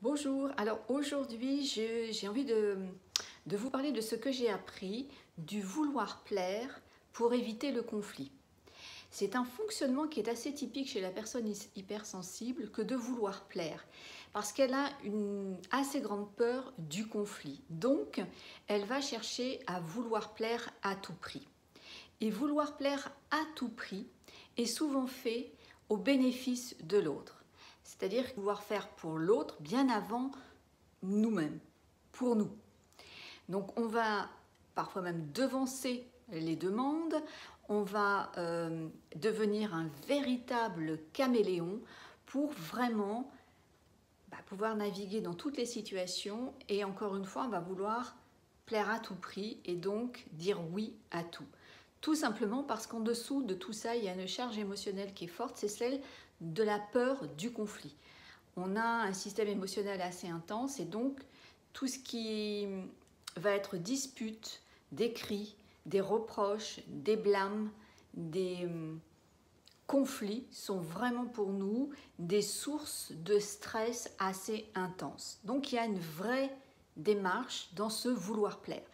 Bonjour, alors aujourd'hui j'ai envie de vous parler de ce que j'ai appris du vouloir plaire pour éviter le conflit. C'est un fonctionnement qui est assez typique chez la personne hypersensible que de vouloir plaire parce qu'elle a une assez grande peur du conflit. Donc elle va chercher à vouloir plaire à tout prix. Et vouloir plaire à tout prix est souvent fait au bénéfice de l'autre. C'est-à-dire vouloir faire pour l'autre bien avant nous-mêmes, pour nous. Donc on va parfois même devancer les demandes, on va devenir un véritable caméléon pour vraiment pouvoir naviguer dans toutes les situations et encore une fois on va vouloir plaire à tout prix et donc dire oui à tout. Tout simplement parce qu'en dessous de tout ça, il y a une charge émotionnelle qui est forte, c'est celle de la peur du conflit. On a un système émotionnel assez intense et donc tout ce qui va être dispute, des cris, des reproches, des blâmes, des conflits sont vraiment pour nous des sources de stress assez intenses. Donc il y a une vraie démarche dans ce vouloir plaire.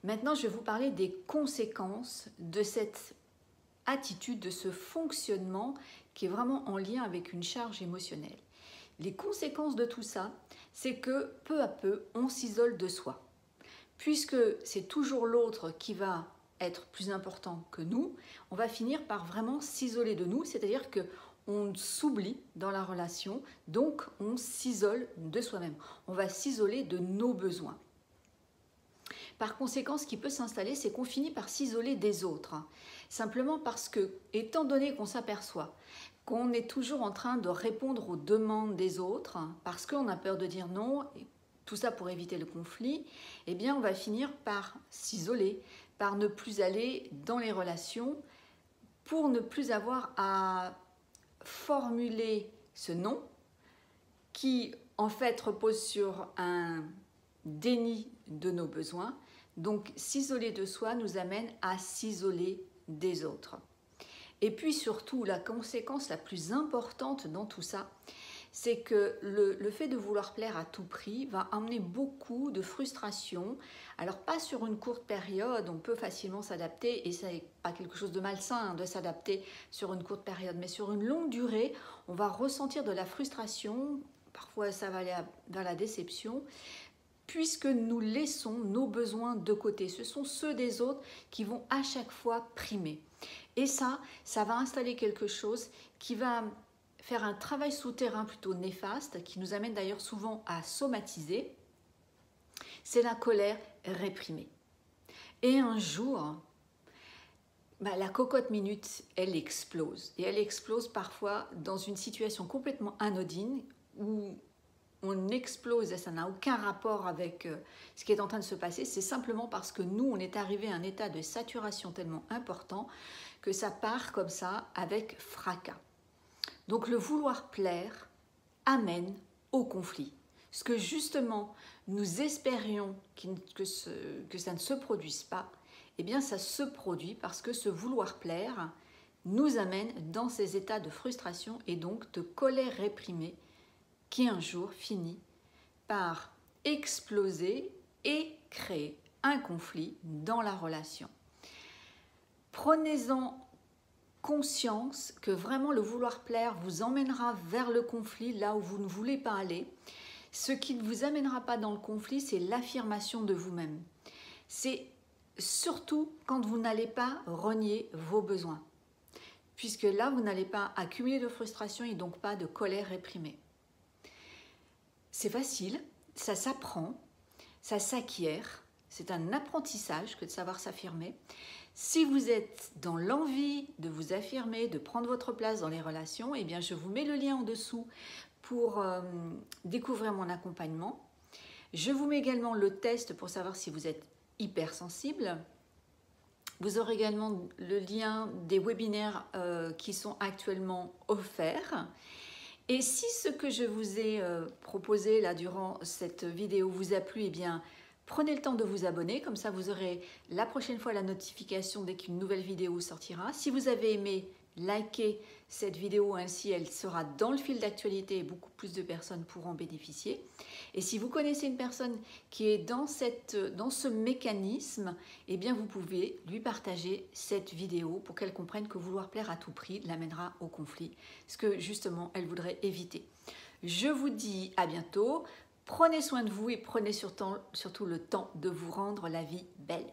Maintenant, je vais vous parler des conséquences de cette attitude, de ce fonctionnement qui est vraiment en lien avec une charge émotionnelle. Les conséquences de tout ça, c'est que peu à peu, on s'isole de soi. Puisque c'est toujours l'autre qui va être plus important que nous, on va finir par vraiment s'isoler de nous, c'est-à-dire qu'on s'oublie dans la relation, donc on s'isole de soi-même. On va s'isoler de nos besoins. Par conséquent, ce qui peut s'installer, c'est qu'on finit par s'isoler des autres. Simplement parce que, étant donné qu'on s'aperçoit qu'on est toujours en train de répondre aux demandes des autres, parce qu'on a peur de dire non, et tout ça pour éviter le conflit, eh bien on va finir par s'isoler, par ne plus aller dans les relations, pour ne plus avoir à formuler ce non, qui en fait repose sur un déni de nos besoins. Donc s'isoler de soi nous amène à s'isoler des autres. Et puis surtout, la conséquence la plus importante dans tout ça, c'est que le fait de vouloir plaire à tout prix va amener beaucoup de frustration. Alors pas sur une courte période, on peut facilement s'adapter et ce n'est pas quelque chose de malsain de s'adapter sur une courte période, mais sur une longue durée, on va ressentir de la frustration, parfois ça va aller vers la déception, puisque nous laissons nos besoins de côté. Ce sont ceux des autres qui vont à chaque fois primer. Et ça va installer quelque chose qui va faire un travail souterrain plutôt néfaste, qui nous amène d'ailleurs souvent à somatiser, c'est la colère réprimée. Et un jour, la cocotte minute, elle explose. Et elle explose parfois dans une situation complètement anodine où on explose et ça n'a aucun rapport avec ce qui est en train de se passer. C'est simplement parce que nous, on est arrivé à un état de saturation tellement important que ça part comme ça avec fracas. Donc le vouloir plaire amène au conflit. Ce que justement nous espérions que ça ne se produise pas, eh bien ça se produit parce que ce vouloir plaire nous amène dans ces états de frustration et donc de colère réprimée qui un jour finit par exploser et créer un conflit dans la relation. Prenez-en conscience que vraiment le vouloir plaire vous emmènera vers le conflit là où vous ne voulez pas aller. Ce qui ne vous amènera pas dans le conflit, c'est l'affirmation de vous-même. C'est surtout quand vous n'allez pas renier vos besoins, puisque là, vous n'allez pas accumuler de frustration et donc pas de colère réprimée. C'est facile, ça s'apprend, ça s'acquiert, c'est un apprentissage que de savoir s'affirmer. Si vous êtes dans l'envie de vous affirmer, de prendre votre place dans les relations, eh bien je vous mets le lien en dessous pour découvrir mon accompagnement. Je vous mets également le test pour savoir si vous êtes hypersensible. Vous aurez également le lien des webinaires qui sont actuellement offerts. Et si ce que je vous ai proposé là durant cette vidéo vous a plu, eh bien prenez le temps de vous abonner, comme ça vous aurez la prochaine fois la notification dès qu'une nouvelle vidéo sortira. Si vous avez aimé, likez cette vidéo, ainsi elle sera dans le fil d'actualité et beaucoup plus de personnes pourront bénéficier. Et si vous connaissez une personne qui est dans ce mécanisme, eh bien vous pouvez lui partager cette vidéo pour qu'elle comprenne que vouloir plaire à tout prix l'amènera au conflit, ce que justement elle voudrait éviter. Je vous dis à bientôt, prenez soin de vous et prenez surtout le temps de vous rendre la vie belle.